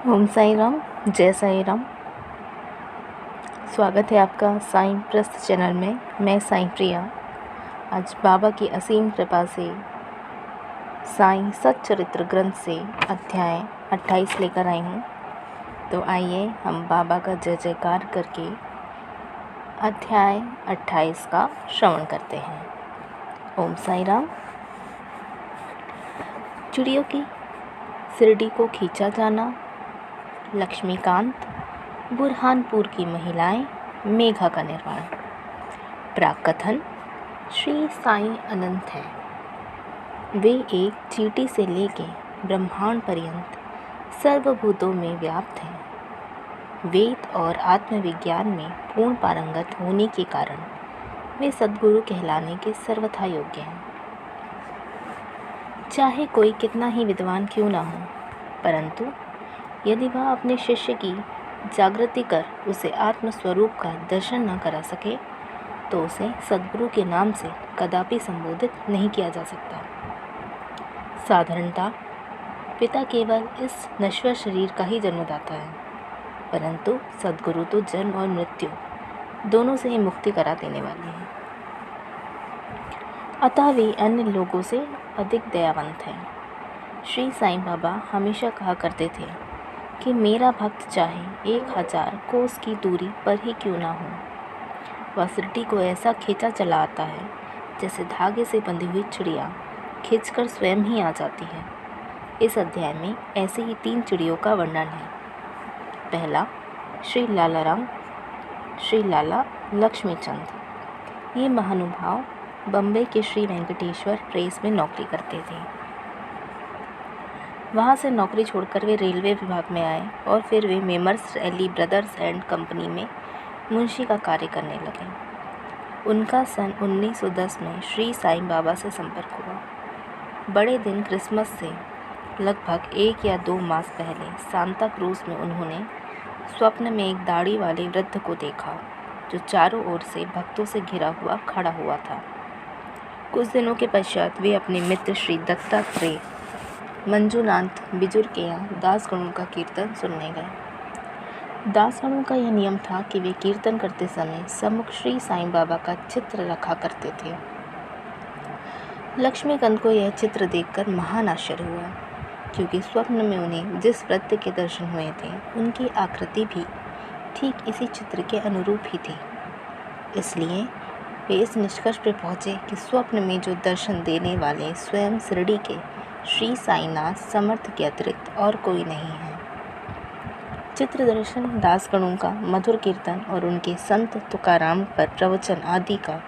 ओम साई राम, जय साई राम। स्वागत है आपका साईं प्रस्थ चैनल में। मैं साईं प्रिया आज बाबा की असीम कृपा से साईं सच्चरित्र ग्रंथ से अध्याय 28 लेकर आई हूँ। तो आइए हम बाबा का जय जयकार करके अध्याय 28 का श्रवण करते हैं। ओम साई राम। चिड़ियों की शिरडी को खींचा जाना, लक्ष्मीकांत, बुरहानपुर की महिलाएं, मेघा का निर्माण। प्राकथन। श्री साईं अनंत हैं। वे एक चींटी से लेके ब्रह्मांड पर्यंत सर्वभूतों में व्याप्त हैं। वेद और आत्मविज्ञान में पूर्ण पारंगत होने के कारण वे सद्गुरु कहलाने के सर्वथा योग्य हैं। चाहे कोई कितना ही विद्वान क्यों ना हो, परंतु यदि वह अपने शिष्य की जागृति कर उसे आत्मस्वरूप का दर्शन न करा सके तो उसे सद्गुरु के नाम से कदापि संबोधित नहीं किया जा सकता। साधारणतः पिता केवल इस नश्वर शरीर का ही जन्मदाता है, परंतु सद्गुरु तो जन्म और मृत्यु दोनों से ही मुक्ति करा देने वाले हैं। अतः वे अन्य लोगों से अधिक दयावंत हैं। श्री साईं बाबा हमेशा कहा करते थे कि मेरा भक्त चाहे 1000 कोस की दूरी पर ही क्यों ना हो, वह शिरडी को ऐसा खींचा चला आता है जैसे धागे से बंधी हुई चिड़िया खींचकर स्वयं ही आ जाती है। इस अध्याय में ऐसे ही 3 चिड़ियों का वर्णन है। पहला, श्री लाला लक्ष्मीचंद। ये महानुभाव बम्बई के श्री वेंकटेश्वर प्रेस में नौकरी करते थे। वहाँ से नौकरी छोड़कर वे रेलवे विभाग में आए और फिर वे मेमर्स एली ब्रदर्स एंड कंपनी में मुंशी का कार्य करने लगे। उनका सन 1910 में श्री साईं बाबा से संपर्क हुआ। बड़े दिन क्रिसमस से लगभग 1 या 2 मास पहले सांता क्रूज में उन्होंने स्वप्न में एक दाढ़ी वाले वृद्ध को देखा जो चारों ओर से भक्तों से घिरा हुआ खड़ा हुआ था। कुछ दिनों के पश्चात वे अपने मित्र श्री दत्तात्रेय मंजूनाथ बिजुर के यहाँ दासगणों का कीर्तन सुनने गए। दासगणों का यह नियम था कि वे कीर्तन करते समय सम्मुख श्री साईं बाबा का चित्र रखा करते थे। लक्ष्मीकांत को यह चित्र देखकर महान आश्चर्य हुआ, क्योंकि स्वप्न में उन्हें जिस वृत्त के दर्शन हुए थे उनकी आकृति भी ठीक इसी चित्र के अनुरूप ही थी। इसलिए वे इस निष्कर्ष पर पहुँचे कि स्वप्न में जो दर्शन देने वाले स्वयं शिरडी के श्री साईनाथ समर्थ के अतिरिक्त और कोई नहीं है। चित्र दर्शन, दासगणों का मधुर कीर्तन और उनके संत तुकाराम पर प्रवचन आदि का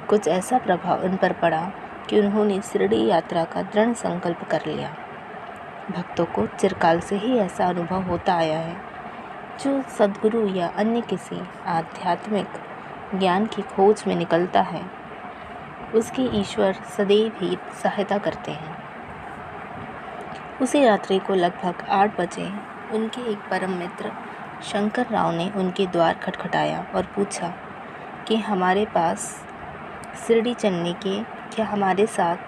कुछ ऐसा प्रभाव उन पर पड़ा कि उन्होंने शिरडी यात्रा का दृढ़ संकल्प कर लिया। भक्तों को चिरकाल से ही ऐसा अनुभव होता आया है, जो सद्गुरु या अन्य किसी आध्यात्मिक ज्ञान की खोज में निकलता है, उसकी ईश्वर सदैव ही सहायता करते हैं। उसी रात्रि को लगभग 8 बजे उनके एक परम मित्र शंकर राव ने उनके द्वार खटखटाया और पूछा कि हमारे साथ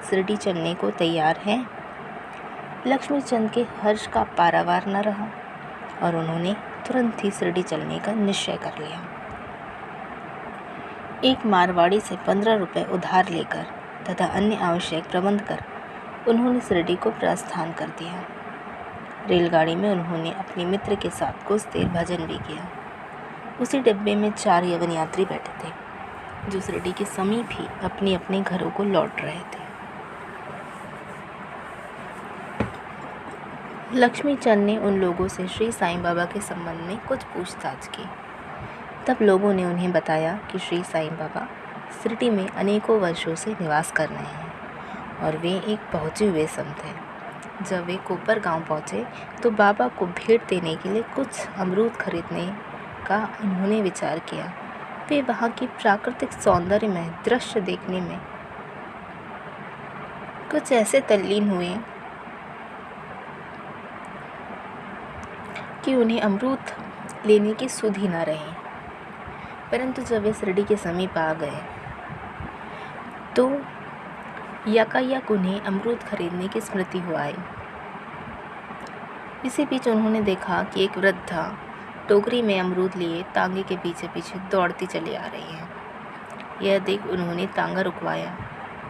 शिरडी चलने को तैयार हैं। लक्ष्मीचंद के हर्ष का पारावार न रहा और उन्होंने तुरंत ही शिरडी चलने का निश्चय कर लिया। एक मारवाड़ी से 15 रुपये उधार लेकर तथा अन्य आवश्यक प्रबंध कर उन्होंने शिरडी को प्रस्थान कर दिया। रेलगाड़ी में उन्होंने अपने मित्र के साथ कुछ देर भजन भी किया। उसी डिब्बे में 4 यवन यात्री बैठे थे, जो शिरडी के समीप ही अपने अपने घरों को लौट रहे थे। लक्ष्मीचंद ने उन लोगों से श्री साईं बाबा के संबंध में कुछ पूछताछ की। तब लोगों ने उन्हें बताया कि श्री साईं बाबा शिरडी में अनेकों वर्षों से निवास कर रहे हैं और वे एक पहुँचे हुए संत हैं। जब वे कोपर गांव पहुँचे तो बाबा को भेंट देने के लिए कुछ अमरूद खरीदने का उन्होंने विचार किया। वे वहाँ की प्राकृतिक सौंदर्य में दृश्य देखने में कुछ ऐसे तल्लीन हुए कि उन्हें अमरूद लेने की सुध ही न रही। परंतु जब वे शिरडी के समीप आ गए तो यकायक उन्हें अमरूद खरीदने की स्मृति हो आई। इसी बीच उन्होंने देखा कि एक वृद्धा टोकरी में अमरूद लिए तांगे के पीछे पीछे दौड़ती चली आ रही है। यह देख उन्होंने तांगा रुकवाया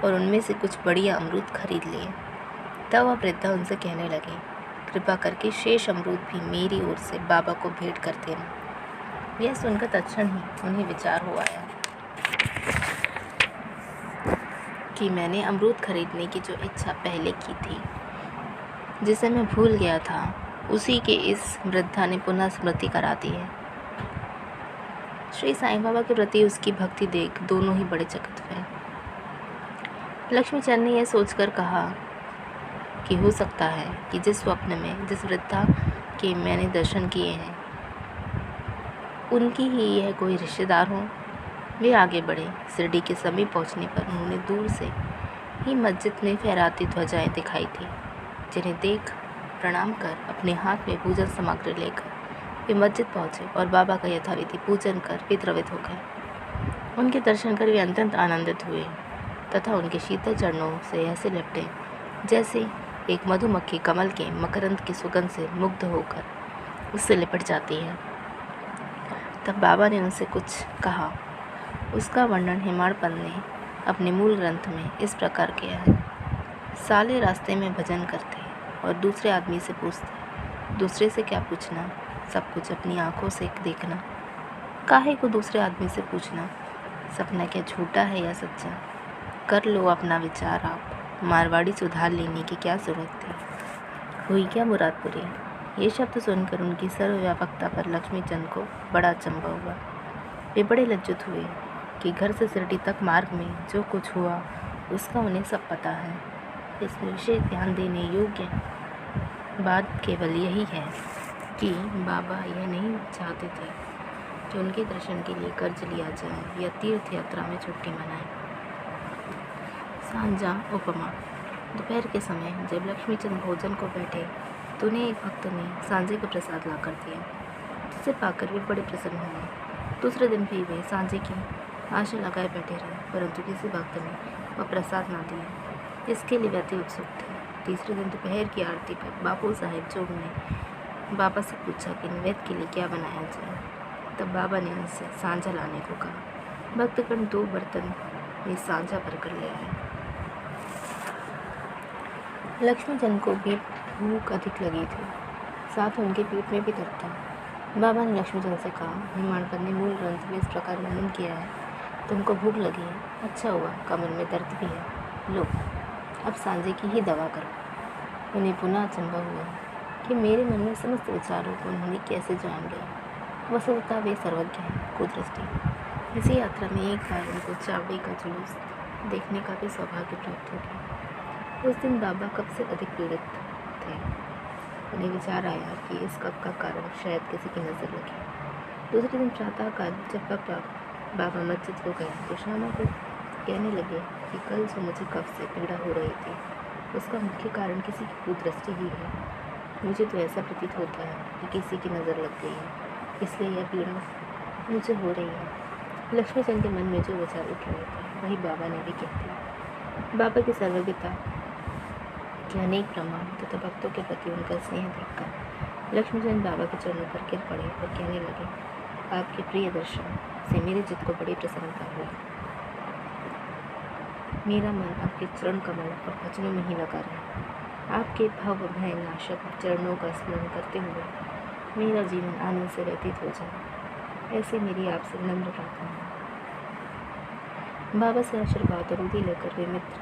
और उनमें से कुछ बढ़िया अमरूद खरीद लिए। तब वह वृद्धा उनसे कहने लगी, कृपा करके शेष अमरूद भी मेरी ओर से बाबा को भेंट कर देना। यह सुनकर तत्क्षण ही उन्हें विचार हो आया कि मैंने अमरूद खरीदने की जो इच्छा पहले की थी, जिसे मैं भूल गया था, उसी के इस वृद्धा ने पुनः स्मृति करा दी है। श्री साईं बाबा के प्रति उसकी भक्ति देख दोनों ही बड़े चकित हुए। लक्ष्मीचंद ने यह सोचकर कहा कि हो सकता है कि जिस स्वप्न में जिस वृद्धा के मैंने दर्शन किए हैं, उनकी ही यह कोई रिश्तेदार हो। वे आगे बढ़े। शिरडी के समीप पहुंचने पर उन्होंने दूर से ही मस्जिद में फहराती ध्वजाएं दिखाई थी, जिन्हें देख प्रणाम कर अपने हाथ में पूजन सामग्री लेकर वे मस्जिद पहुंचे और बाबा का यथाविधि पूजन कर विद्रवित हो गए। उनके दर्शन कर वे अत्यंत आनंदित हुए तथा उनके शीतल चरणों से ऐसे लिपटे जैसे एक मधुमक्खी कमल के मकरंद की सुगंध से मुग्ध होकर उससे लिपट जाती है। तब बाबा ने उनसे कुछ कहा। उसका वर्णन हेमाड़पंत ने अपने मूल ग्रंथ में इस प्रकार किया है। साले रास्ते में भजन करते और दूसरे आदमी से पूछते, दूसरे से क्या पूछना, सब कुछ अपनी आंखों से देखना, काहे को दूसरे आदमी से पूछना, सपना क्या झूठा है या सच्चा, कर लो अपना विचार आप, मारवाड़ी से उधार लेने की क्या ज़रूरत थी, हुई क्या मुराद पूरी। ये शब्द सुनकर उनकी सर्वव्यापकता पर लक्ष्मीचंद को बड़ा अचंभा हुआ। वे बड़े लज्जित हुए कि घर से शिरडी तक मार्ग में जो कुछ हुआ उसका उन्हें सब पता है। इसमें विशेष ध्यान देने योग्य बात केवल यही है कि बाबा यह नहीं चाहते थे कि उनके दर्शन के लिए कर्ज लिया जाए या तीर्थ यात्रा में छुट्टी मनाएं। सांझा उपमा। दोपहर के समय जब लक्ष्मीचंद भोजन को बैठे तो उन्हें एक भक्त ने सांझे का प्रसाद ला कर दिया, जिसे पाकर वे बड़े प्रसन्न हुए। दूसरे दिन भी वे सांझे की आशा लगाए बैठे रहे, परंतु किसी भक्त ने वह प्रसाद ना दिया। इसके लिए वे अति उत्सुक थे। तीसरे दिन दोपहर की आरती पर बापू साहेब जोग ने बाबा से पूछा कि नैवेद्य के लिए क्या बनाया जाए। तब बाबा ने उनसे सांझा लाने को कहा। भक्तगण 2 बर्तन में सांझा भरकर ले आए। लक्ष्मीचंद को भी भूख अधिक लगी थी, साथ उनके पेट में भी दर्द था। बाबा ने लक्ष्मीचंद से कहा, हेमाड़पंत ने मूल ग्रंथ में इस प्रकार वर्णन किया है, तुमको भूख लगी है, अच्छा हुआ, कमर में दर्द भी है, लो अब सांझे की ही दवा करो। उन्हें पुनः अचंभा हुआ कि मेरे मन में समस्त विचारों को उन्होंने कैसे जान लिया। वस्तुतः वे सर्वज्ञ हैं, कुदृष्टि। इसी यात्रा में एक बार उनको चावड़ी का जुलूस देखने का भी सौभाग्य प्राप्त हो गया। उस दिन बाबा कब से अधिक पीड़ित थे। उन्हें विचार आया कि इस कब का कारण शायद किसी की नज़र लगी। दूसरे दिन प्रातःकाल जब बाबा मस्जिद को गए तो श्यामा को कहने लगे कि कल जो मुझे कब से पीड़ा हो रही थी उसका मुख्य कारण किसी की कुदृष्टि ही है। मुझे तो ऐसा प्रतीत होता है कि किसी की नज़र लग गई है, इसलिए यह पीड़ा मुझे हो रही है। लक्ष्मीचंद के मन में जो विचार उठ रहे थे वही बाबा ने भी कह दिया। बाबा की सर्वज्ञता के अनेक प्रमाण तथा भक्तों के प्रति उनका स्नेह देखकर लक्ष्मीचंद बाबा के चरणों पर गिर पड़े और कहने लगे, आपके प्रिय दर्शन से मेरे चित्त को बड़ी प्रसन्नता हुई। मेरा मन आपके चरण कमल और भजनों में ही लगा रहा। आपके भव भय नाशक चरणों का स्मरण करते हुए मेरा जीवन आनंद से व्यतीत हो जाए, ऐसे मेरी आपसे नम्र प्रार्थना है। बाबा से आशीर्वाद और उदी लेकर वे मित्र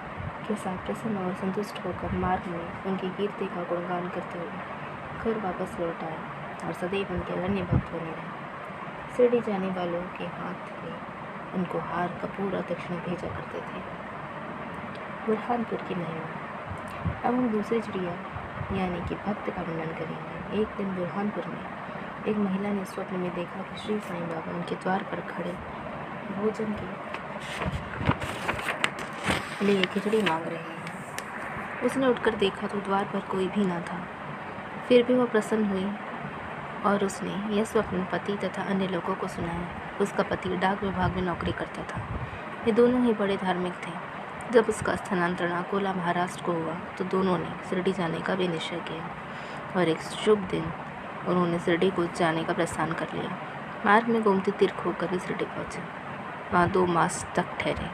के साथ प्रसन्न और संतुष्ट होकर मार्ग में उनकी कीर्ति का गुणगान करते हुए घर वापस लौट आए और सदैव उनके अनन्य भक्त बने रहे। शिरडी जाने वालों के हाथ में उनको हार कपूर और दक्षिणा भेजा करते थे। बुरहानपुर की महिमा। अब हम दूसरी चिड़िया यानी कि भक्त का वर्णन करेंगे। एक दिन बुरहानपुर में एक महिला ने स्वप्न में देखा कि श्री साईं बाबा उनके द्वार पर खड़े भोजन के लिए खिचड़ी मांग रहे हैं। उसने उठकर देखा तो द्वार पर कोई भी ना था। फिर भी वह प्रसन्न हुई और उसने यह स्वप्न पति तथा अन्य लोगों को सुनाया। उसका पति डाक विभाग में नौकरी करता था। ये दोनों ही बड़े धार्मिक थे। जब उसका स्थानांतरण अकोला महाराष्ट्र को हुआ तो दोनों ने शिरडी जाने का भी निश्चय किया। और एक शुभ दिन उन्होंने शिरडी को जाने का प्रस्थान कर लिया। मार्ग में गोमती तीर्थ होकर वे शिरडी पहुँचे। वहाँ 2 मास तक ठहरे।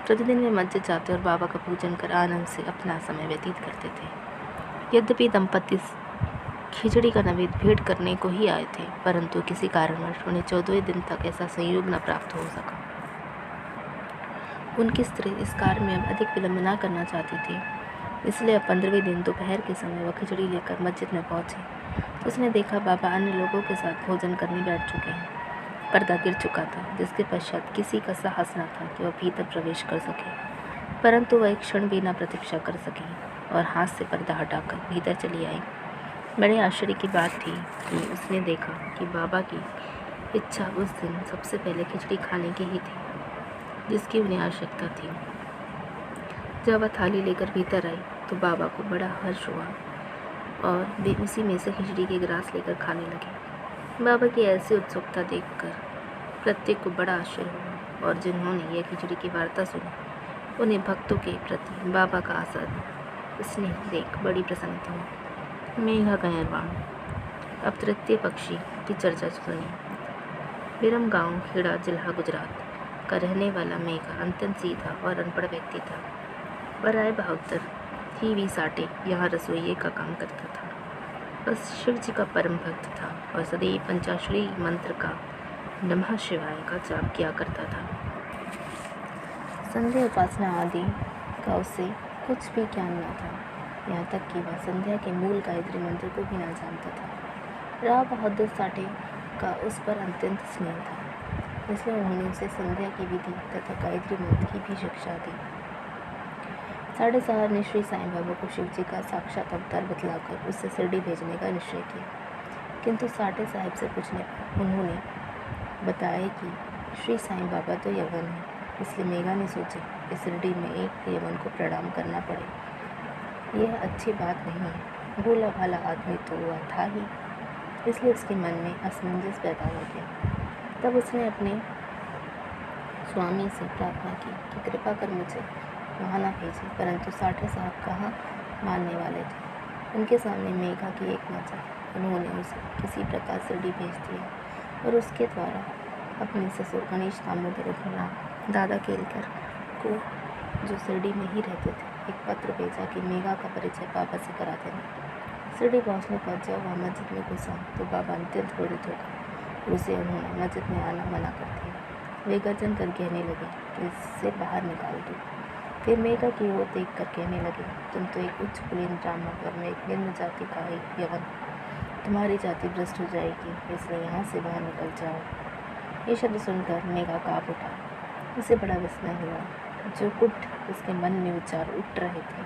प्रतिदिन वे मस्जिद जाते और बाबा का पूजन कर आनंद से अपना समय व्यतीत करते थे। यद्यपि दंपति खिचड़ी का नैवेद्य भेंट करने को ही आए थे, परंतु किसी कारणवश उन्हें 14वें दिन तक ऐसा संयोग न प्राप्त हो सका। उनकी स्त्री इस कार्य में अब अधिक विलंब न करना चाहती थी, इसलिए अब 15वें दिन दोपहर के समय वह खिचड़ी लेकर मस्जिद में पहुंची तो उसने देखा बाबा अन्य लोगों के साथ भोजन करने बैठ चुके हैं। पर्दा गिर चुका था, जिसके पश्चात किसी का साहस न था कि वह भीतर प्रवेश कर सके, परंतु वह एक क्षण भी न प्रतीक्षा कर सकी और हाथ से पर्दा हटाकर भीतर चली आई। बड़े आश्चर्य की बात थी कि उसने देखा कि बाबा की इच्छा उस दिन सबसे पहले खिचड़ी खाने की ही थी, जिसकी उन्हें आवश्यकता थी। जब वह थाली लेकर भीतर आई तो बाबा को बड़ा हर्ष हुआ और वे उसी में से खिचड़ी के गिलास लेकर खाने लगे। बाबा की ऐसी उत्सुकता देखकर प्रत्येक को बड़ा आश्चर्य हुआ और जिन्होंने यह खिचड़ी की वार्ता सुनी उन्हें भक्तों के प्रति बाबा का आसर स्नेह देख बड़ी प्रसन्नता हुई। मेघा का निर्वाण। अब तृतीय पक्षी की चर्चा सुनी। विरम गांव खेड़ा जिला गुजरात का रहने वाला मेघा अत्यंत सीधा और अनपढ़ व्यक्ति था। वह राय बहादुर ही भी साटे यहाँ रसोइये का काम करता था। वह शिव जी का परम भक्त था और सदैव पंचाक्षरी मंत्र का नमः शिवाय का जाप किया करता था। संध्या उपासना आदि का उसे कुछ भी ज्ञान न था, यहाँ तक कि वह संध्या के मूल गायत्री मंत्र को भी न जानता था। राव बहादुर साठे का उस पर अत्यंत स्नेह था, इसलिए उन्होंने उसे संध्या की विधि तथा गायत्री मंत्र की भी शिक्षा दी। साढ़े साहब ने श्री साईं बाबा को शिव जी का साक्षात अवतार बतलाकर उससे शिरडी भेजने का निश्चय किया, किंतु साठे साहब से पूछने पर उन्होंने बताया कि श्री साईं बाबा तो यवन है, इसलिए मेघा ने सोचा कि शिरडी में एक यवन को प्रणाम करना पड़े। यह अच्छी बात नहीं है, भोला भाला आदमी तो हुआ था ही, इसलिए उसके मन में असमंजस पैदा हो गया। तब उसने अपने स्वामी से प्रार्थना की कि कृपा कर मुझे वहाँ न भेजे, परंतु साठे साहब कहाँ मानने वाले थे। उनके सामने मेघा की एक नज़र, उन्होंने उसे किसी प्रकार शिरडी भेज दिया और उसके द्वारा अपने ससुर गणेश दामोदर उर्फ दादा केलकर को, जो शिरडी में ही रहते थे, एक पत्र भेजा कि मेघा का परिचय बाबा से करा देना। शिरडी पहुँचने पर जब वह मस्जिद में घुसा तो बाबा अत्यंत क्रोधित हो गए। उसे उन्होंने मस्जिद में आना मना कर दिया। वे गर्जन कर कहने लगे कि इससे बाहर निकाल दो। फिर मेघा की ओर देख कर कहने लगे, तुम तो एक उच्च कुलीन ब्राह्मण और मैं एक निम्न जाति का एक यवन, तुम्हारी जाति भ्रष्ट हो जाएगी, इसलिए यहाँ से बाहर निकल जाओ। ये शब्द सुनकर मेघा काँप उठा। उसे बड़ा विस्मय हुआ। जो कुछ उसके मन में विचार उठ रहे थे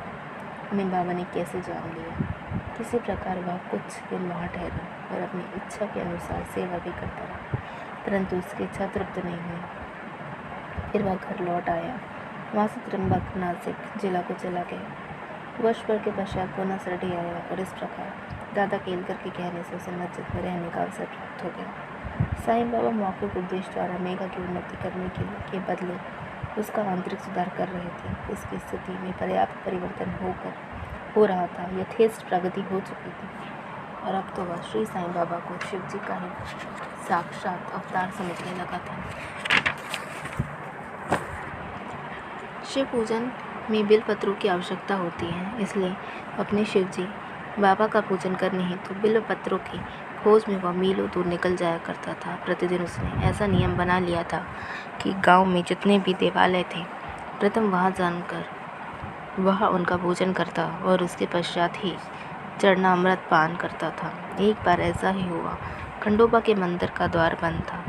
उन्हें बाबा ने कैसे जान लिया। किसी प्रकार वह कुछ दिन वहाँ ठहरा और अपनी इच्छा के अनुसार सेवा भी करता रहा, परंतु उसकी इच्छा तृप्त नहीं हुई। फिर वह घर लौट आया। वहाँ से त्र्यंबक नासिक जिला को चला गया। वर्ष भर के पश्चात पुनः शिरडी आया और इस प्रकार दादा केलकर के कहने से उसे मस्जिद में रहने का अवसर प्राप्त हो गया। साईं बाबा मौखिक उपदेश द्वारा मेघा की उन्नति करने के बदले उसका आंतरिक सुधार कर रहे थे। उसकी स्थिति में पर्याप्त परिवर्तन हो रहा था, यथेष्ट प्रगति हो चुकी थी और अब तो वह श्री साईं बाबा को शिव जी का ही साक्षात अवतार समझने लगा था। शिव पूजन में बिल्वपत्रों की आवश्यकता होती है, इसलिए अपने शिव जी बाबा का पूजन करने हेतु बिल्वपत्रों की खोज में वह मीलों दूर निकल जाया करता था। प्रतिदिन उसने ऐसा नियम बना लिया था कि गांव में जितने भी देवालय थे, प्रथम वहां जानकर वह उनका पूजन करता और उसके पश्चात ही चरणामृत पान करता था। एक बार ऐसा ही हुआ। खंडोबा के मंदिर का द्वार बंद था,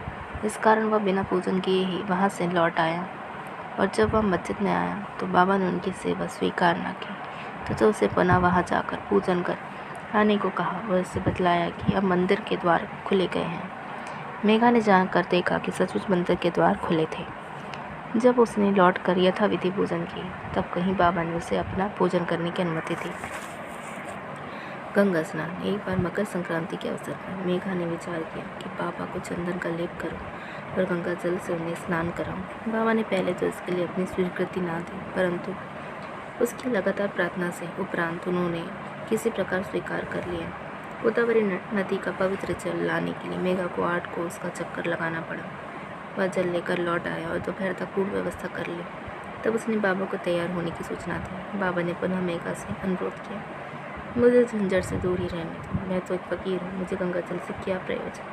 इस कारण वह बिना पूजन किए ही वहाँ से लौट आया और जब वह मस्जिद में आया तो बाबा ने उनकी सेवा स्वीकार न की तो उसे पुनः वहाँ जाकर पूजन कर आने को कहा और उससे बतलाया कि अब मंदिर के द्वार खुले गए हैं। मेघा ने जानकर देखा कि सचमुच मंदिर के द्वार खुले थे। जब उसने लौटकर यथाविधि पूजन की तब कहीं बाबा ने उसे अपना पूजन करने की अनुमति दी। गंगा स्नान। एक बार मकर संक्रांति के अवसर पर मेघा ने विचार किया कि बाबा को चंदन का लेप करूं और गंगा जल से उन्हें स्नान कराऊं। बाबा ने पहले तो इसके लिए अपनी स्वीकृति ना दी, परंतु उसकी लगातार प्रार्थना से उपरांत उन्होंने किसी प्रकार स्वीकार कर लिया। गोदावरी नदी का पवित्र जल लाने के लिए मेघा को 8 कोस का चक्कर लगाना पड़ा। वह जल लेकर लौट आया और दोपहर तक पूर्ण व्यवस्था कर ली। तब उसने बाबा को तैयार होने की सूचना दी। बाबा ने पुनः मेघा से अनुरोध किया, मुझे झंझट से दूर ही रहने दो, मैं तो एक फकीर हूँ, मुझे गंगा जल से क्या प्रयोजन।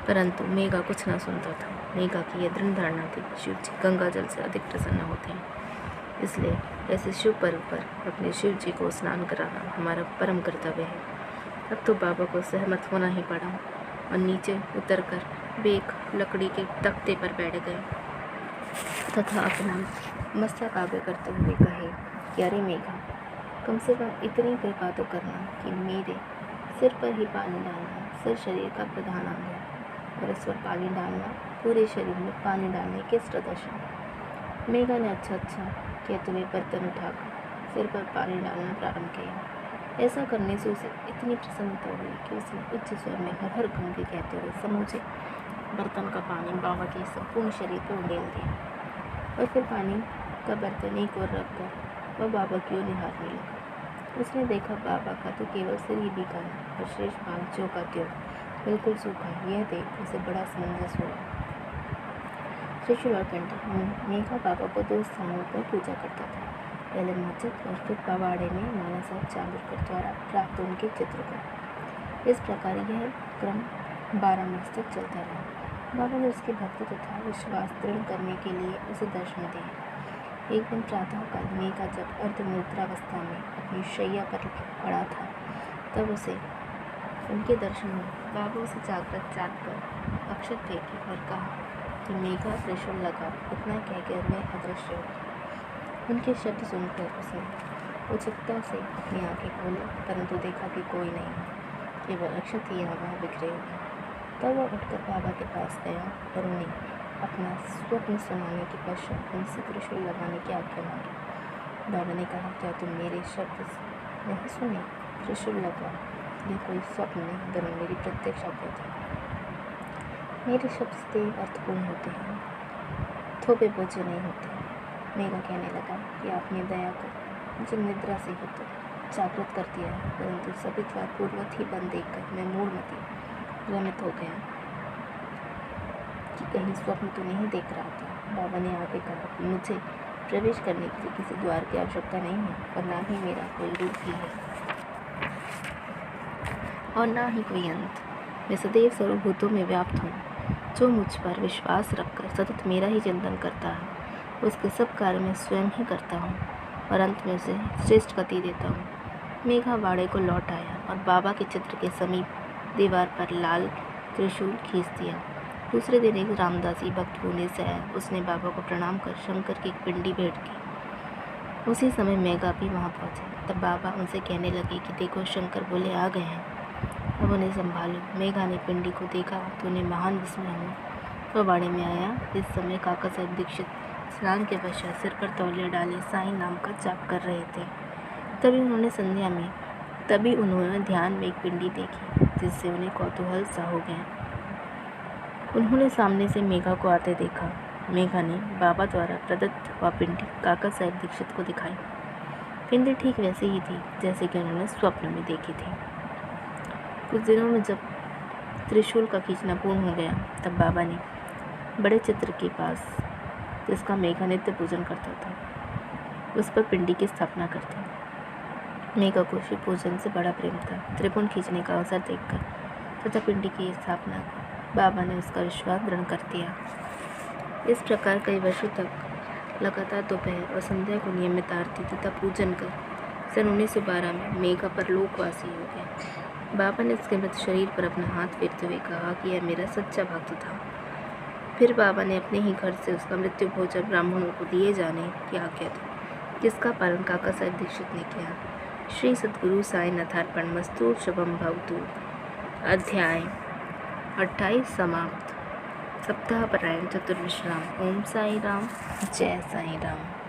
परंतु मेघा कुछ न सुनता था। मेघा की यह दृढ़ धारणा थी, शिव जी गंगा जल से अधिक प्रसन्न होते हैं, इसलिए ऐसे शुभ पर्व पर अपने शिव जी को स्नान कराना हमारा परम कर्तव्य है। अब तो बाबा को सहमत होना ही पड़ा और नीचे उतरकर वे एक लकड़ी के तख्ते पर बैठ गए तथा अपना मस्तक आगे करते हुए कहे कि अरे मेघा, कम से कम इतनी कृपा तो करना कि मेरे सिर पर ही पानी डालना सिर शरीर का प्रधान अंग है, और इस पर पानी डालना पूरे शरीर में पानी डालने के सदृश। मेघा ने अच्छा कहते हुए बर्तन उठाकर सिर पर पानी डालना प्रारंभ किया। ऐसा करने से उसे इतनी प्रसन्नता हुई कि उसने उच्च स्वर में हर हर गंगे कहते हुए समूचे बर्तन का पानी बाबा के संपूर्ण शरीर पर उंडेल दिया और फिर पानी का बर्तन एक ओर रखकर वह बाबा की ओर निहारने लगा। उसने देखा बाबा का तो केवल सिर ही भीगा है और शेष भाग जो का त्यों बिल्कुल सूखा है। यह देख उसे बड़ा समंजस हुआ। त्रिशूल और कंठी मेघा बाबा को 2 स्थानों पर पूजा करता था, पहले मस्जिद और फिर पवाड़े में नाना साहब चांदुरकर द्वारा प्राप्त उनके चित्र को। इस प्रकार यह क्रम 12 मास तक चलता रहा। बाबा ने उसकी भक्ति तथा विश्वास दृढ़ करने के लिए उसे दर्शन दिए। एक दिन प्रातःकाल मेघा जब अर्धनिद्रावस्था में अपनी शैया पर पड़ा था, तब उसे उनके दर्शन हुए। बाबा उसे जागृत जानकर अक्षत फेंकी और कहा कि मेघा त्रिशूल लगा। इतना कहकर मैं अदृश्य हो गई। उनके शब्द सुनकर उसने उत्सुकता से अपनी आंखें खोली, परंतु देखा कि कोई नहीं है, केवल अक्षत ही वहाँ बिखरे हुए। तब वह उठकर बाबा के पास गया और उन्हें अपना स्वप्न सुनाने के पश्चात उनसे त्रिशूल लगाने की आज्ञा मांगी। बाबा ने कहा, क्या तुम मेरे शब्द नहीं सुने? त्रिशूल लगा, यह कोई स्वप्न नहीं बल्कि मेरी प्रत्यक्ष आज्ञा थी। मेरे शब्द सदैव अर्थपूर्ण होते हैं, थोपे बोझे नहीं होते। मेघा कहने लगा कि आपने दया कर मुझे निद्रा से ही तो जागृत कर दिया है, परंतु सभी द्वार पूर्वत ही बंद देखकर मैं मूढ़मती भ्रमित हो गया कि कहीं स्वप्न तो नहीं देख रहा था। बाबा ने आगे कहा कि मुझे प्रवेश करने के लिए किसी द्वार की आवश्यकता नहीं है और ना ही मेरा कोई रूप ही है और ना ही कोई अंत। मैं सदैव सर्वभूतों में व्याप्त हूँ। जो मुझ पर विश्वास रखकर सतत मेरा ही चिंतन करता है, उसके सब कार्य मैं स्वयं ही करता हूँ और अंत में उसे श्रेष्ठ गति देता हूँ। मेघा बाड़े को लौट आया और बाबा के चित्र के समीप दीवार पर लाल त्रिशूल खींच दिया। दूसरे दिन एक रामदासी भक्त पुणे से आया। उसने बाबा को प्रणाम कर शंकर की एक पिंडी भेंट की। उसी समय मेघा भी वहाँ पहुँचे। तब बाबा उनसे कहने लगे कि देखो, शंकर बोले आ गए हैं, अब उन्हें संभालो। मेघा ने पिंडी को देखा तो उन्हें महान विस्मय हुआ। वह बाड़े में आया। इस समय काका साहब दीक्षित स्नान के पश्चात सिर पर तौलिया डाले साईं नाम का जाप कर रहे थे। तभी उन्होंने ध्यान में एक पिंडी देखी, जिससे उन्हें कौतूहल सा हो गया। उन्होंने सामने से मेघा को आते देखा। मेघा ने बाबा द्वारा प्रदत्त वह पिंडी काका साहब दीक्षित को दिखाई। पिंडी ठीक वैसे ही थी जैसे कि उन्होंने स्वप्न में देखी थी। कुछ दिनों में जब त्रिशूल का खींचना पूर्ण हो गया, तब बाबा ने बड़े चित्र के पास, जिसका मेघा नित्य पूजन करता था, उस पर पिंडी की स्थापना कर दी। मेघा को शिव पूजन से बड़ा प्रेम था। त्रिपुण खींचने का अवसर देखकर तथा पिंडी की स्थापना बाबा ने उसका विश्वास दृढ़ कर दिया। इस प्रकार कई वर्षों तक लगातार दोपहर और संध्या को नियमित आरती तथा पूजन कर सन 1912 में मेघा परलोकवासी हो गया। बाबा ने उसके मृत शरीर पर अपना हाथ फेरते हुए कहा कि यह मेरा सच्चा भक्त था। फिर बाबा ने अपने ही घर से उसका मृत्यु भोजन ब्राह्मणों को दिए जाने की आज्ञा दी, जिसका पालन काका साहब दीक्षित ने किया। श्री सद्गुरु साईनाथार्पणमस्तु। शुभम भवतु। अध्याय 28 समाप्त। सप्ताह परायण चतुर्विश्राम। ओम साई राम। जय साई राम।